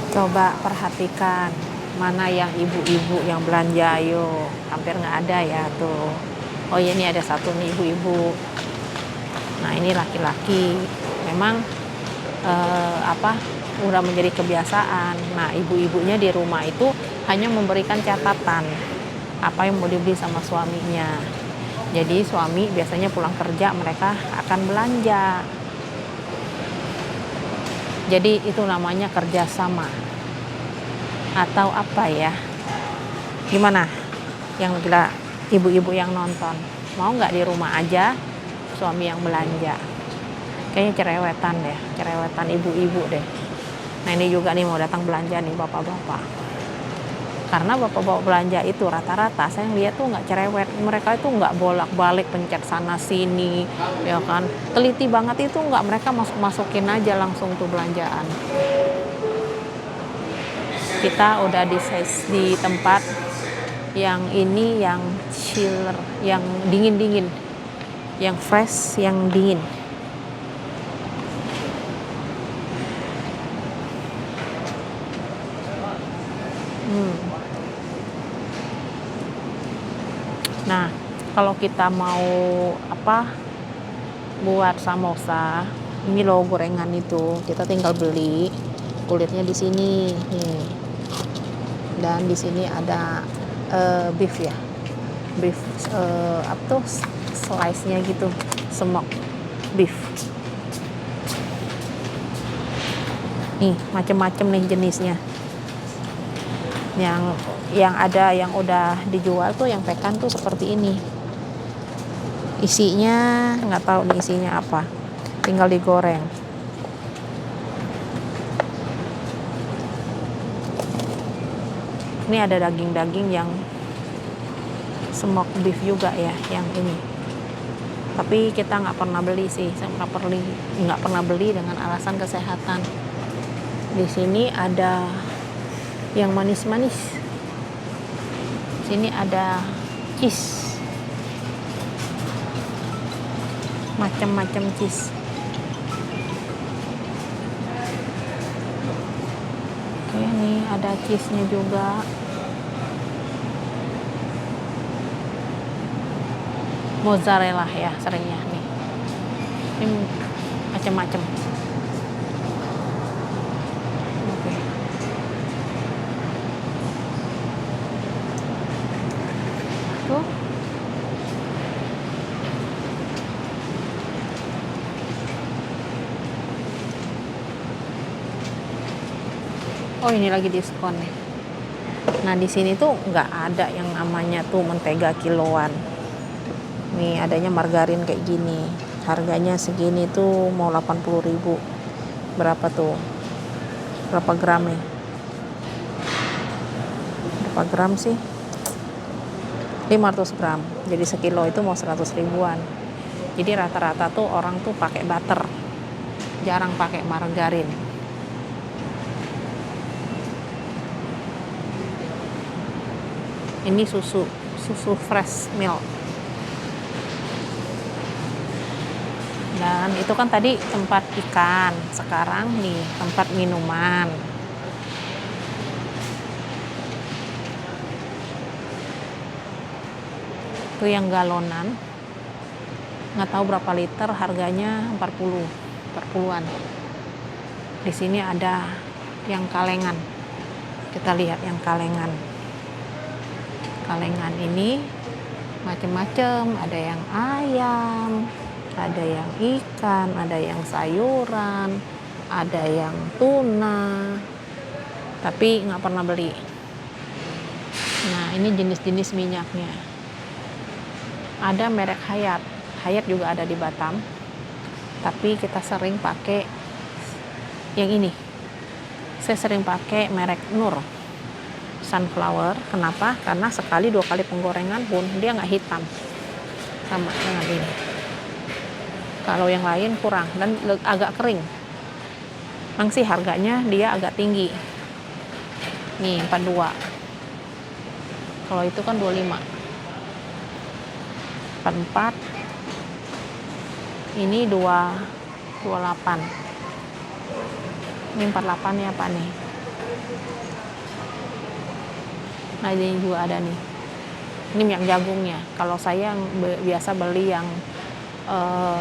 Coba perhatikan mana yang ibu-ibu yang belanja, ayo. Hampir nggak ada ya tuh. Oh ya, ini ada satu nih ibu-ibu. Nah ini laki-laki. Memang udah menjadi kebiasaan. Nah ibu-ibunya di rumah itu hanya memberikan catatan apa yang mau dibeli sama suaminya. Jadi suami biasanya pulang kerja mereka akan belanja. Jadi itu namanya kerjasama atau apa ya? Gimana? Yang gila ibu-ibu yang nonton, mau nggak di rumah aja suami yang belanja? Kayaknya cerewetan ibu-ibu deh. Nah ini juga nih mau datang belanja nih bapak-bapak. Karena bapak-bapak belanja itu rata-rata saya lihat tuh nggak cerewet, mereka itu nggak bolak-balik pencet sana sini, ya kan? Teliti banget itu nggak, mereka masukin aja langsung tuh belanjaan. Kita udah di tempat yang ini, yang chiller, yang dingin-dingin, yang fresh, yang dingin. Nah, kalau kita mau buat samosa, ini loh gorengan itu, kita tinggal beli kulitnya di sini nih. Dan di sini ada beef ya, beef slice-nya gitu, smoked beef. Nih macem-macem nih jenisnya. Yang ada yang udah dijual tuh yang pekan tuh seperti ini. Isinya nggak tahu nih isinya apa, tinggal digoreng. Ini ada daging-daging yang smoked beef juga ya, yang ini. Tapi kita nggak pernah beli sih, saya nggak pernah beli dengan alasan kesehatan. Di sini ada yang manis-manis. Sini ada cheese, macam-macam cheese. Oke, nih ada cheese-nya juga. Mozzarella ya seringnya nih. Ini macam-macam. Oke. Tuh. Oh ini lagi diskon nih. Nah di sini tuh nggak ada yang namanya tuh mentega kiloan. Nih adanya margarin kayak gini. Harganya segini tuh mau 80.000. Berapa tuh? Berapa gram nih? Berapa gram sih? 500 gram. Jadi sekilo itu mau 100 ribuan. Jadi rata-rata tuh orang tuh pakai butter. Jarang pakai margarin. Ini susu fresh milk. Dan itu kan tadi tempat ikan, sekarang nih tempat minuman. Itu yang galonan, nggak tahu berapa liter, harganya 40-an. Di sini ada yang kalengan, kita lihat yang kalengan ini macam-macam, ada yang ayam, ada yang ikan, ada yang sayuran, ada yang tuna, tapi nggak pernah beli. Nah ini jenis-jenis minyaknya, ada merek Hayat juga ada di Batam, tapi kita sering pakai yang ini. Saya sering pakai merek Nur Sunflower. Kenapa? Karena sekali 2 kali penggorengan pun dia nggak hitam sama dengan ini. Kalau yang lain kurang dan agak kering. Memang sih harganya dia agak tinggi. Nih 42. Kalau itu kan 25. 44. Ini 28. Ini 48 ya Pak nih. Nah ini juga ada nih, ini minyak jagungnya. Kalau saya biasa beli yang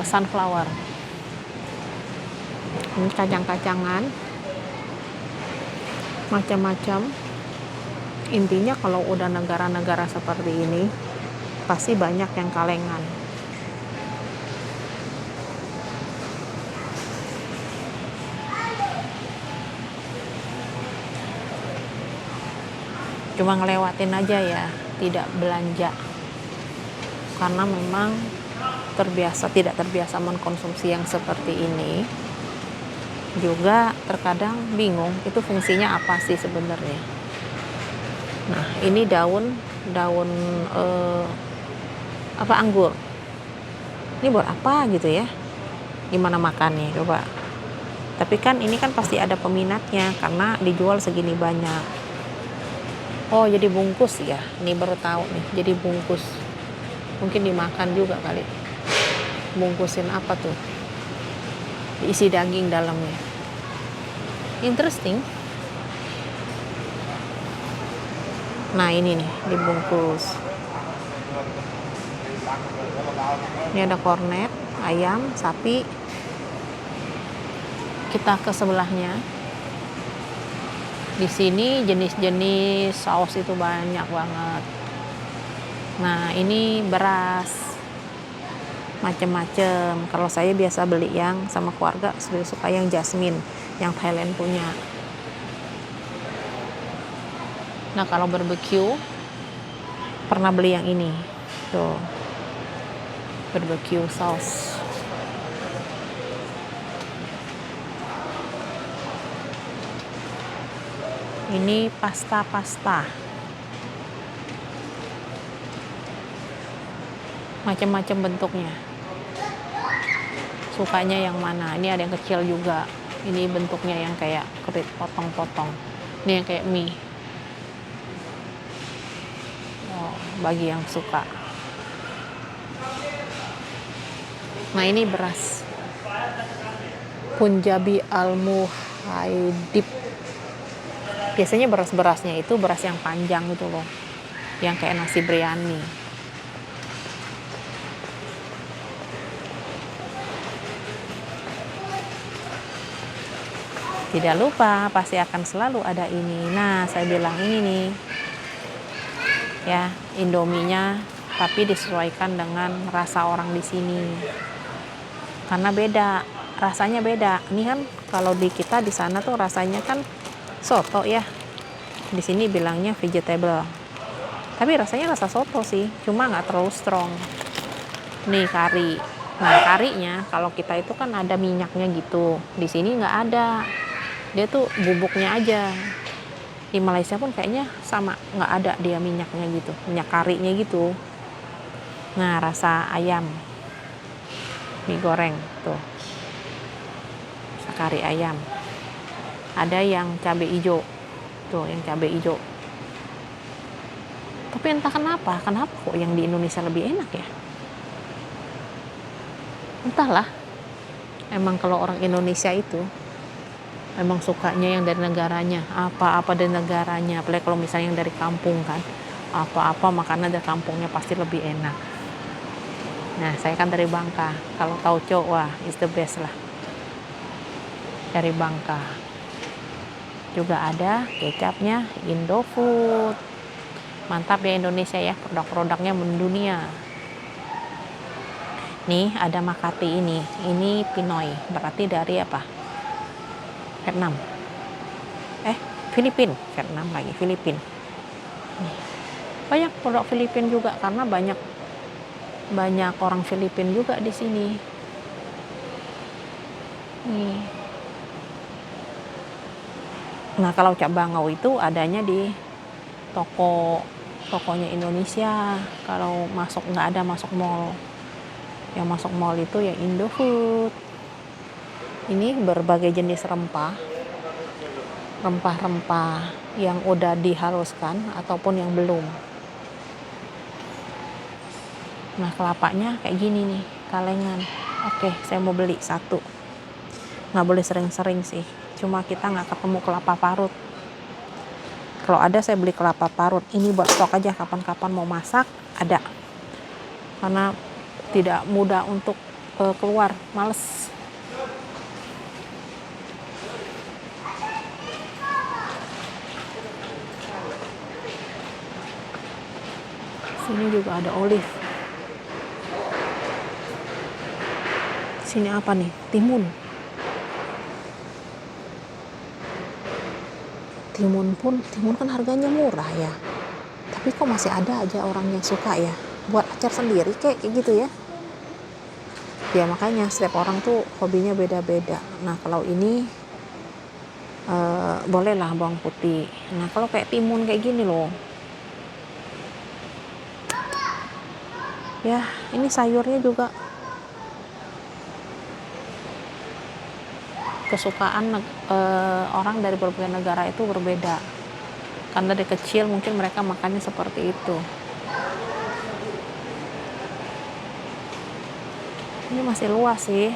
sunflower. Ini kacang-kacangan macam-macam. Intinya kalau udah negara-negara seperti ini pasti banyak yang kalengan. Cuma ngelewatin aja ya, tidak belanja, karena memang tidak terbiasa mengkonsumsi yang seperti ini. Juga terkadang bingung itu fungsinya apa sih sebenarnya. Nah ini daun anggur, ini buat apa gitu ya, gimana makannya coba. Tapi kan ini kan pasti ada peminatnya karena dijual segini banyak. Oh jadi bungkus ya, ini baru tahu nih, jadi bungkus, mungkin dimakan juga kali. Bungkusin apa tuh, diisi daging dalamnya, interesting. Nah ini nih dibungkus. Ini ada kornet, ayam, sapi. Kita ke sebelahnya. Di sini jenis-jenis saus itu banyak banget. Nah ini beras macem-macem. Kalau saya biasa beli yang sama keluarga suka yang jasmine, yang Thailand punya. Nah kalau barbecue pernah beli yang ini tuh, barbecue sauce. Ini pasta macam-macam bentuknya, sukanya yang mana. Ini ada yang kecil juga, ini bentuknya yang kayak kerit potong-potong, ini yang kayak mie. Bagi yang suka. Nah ini beras Punjabi Al-Muhaidib. Biasanya beras-berasnya itu beras yang panjang gitu loh, yang kayak nasi biryani. Tidak lupa pasti akan selalu ada ini. Nah saya bilang ini nih ya, Indominya tapi disesuaikan dengan rasa orang di sini, karena beda, rasanya beda. Ini kan kalau di kita di sana tuh rasanya kan soto ya, di sini bilangnya vegetable, tapi rasanya rasa soto sih, cuma nggak terlalu strong. Nih kari. Nah karinya kalau kita itu kan ada minyaknya gitu, di sini nggak ada, dia tuh bubuknya aja. Di Malaysia pun kayaknya sama, nggak ada dia minyaknya gitu, minyak karinya gitu. Nah rasa ayam, mie goreng tuh, kari ayam. Ada yang cabai hijau tuh, yang cabai hijau. Tapi entah kenapa kok yang di Indonesia lebih enak ya, entahlah. Emang kalau orang Indonesia itu emang sukanya yang dari negaranya, apa-apa dari negaranya. Apalagi kalau misalnya yang dari kampung kan, apa-apa makanan dari kampungnya pasti lebih enak. Nah saya kan dari Bangka, kalau tauco wah is the best lah dari Bangka. Juga ada kecapnya Indofood, mantap ya Indonesia ya, produk-produknya mendunia. Nih ada Makati ini Pinoy, berarti dari apa, Vietnam, Filipin, Vietnam lagi, Filipin. Nih, banyak produk Filipin juga karena banyak orang Filipin juga di sini. Nih. Nah kalau cap bangau itu adanya di tokonya Indonesia. Kalau nggak ada masuk mall. Yang masuk mall itu ya Indofood. Ini berbagai jenis rempah-rempah yang udah dihaluskan ataupun yang belum. Nah kelapanya kayak gini nih, kalengan. Oke, saya mau beli satu. Nggak boleh sering-sering sih, cuma kita nggak ketemu kelapa parut. Kalau ada saya beli kelapa parut. Ini buat stok aja, kapan-kapan mau masak ada. Karena tidak mudah untuk keluar, males. Sini juga ada olive. Sini apa nih? Timun. Timun kan harganya murah ya. Tapi kok masih ada aja orang yang suka ya buat acar sendiri kayak gitu ya. Ya makanya setiap orang tuh hobinya beda-beda. Nah kalau ini bolehlah bawang putih. Nah kalau kayak timun kayak gini loh, ya ini sayurnya juga kesukaan orang dari berbagai negara itu berbeda. Karena dari kecil mungkin mereka makannya seperti itu. Ini masih luas sih.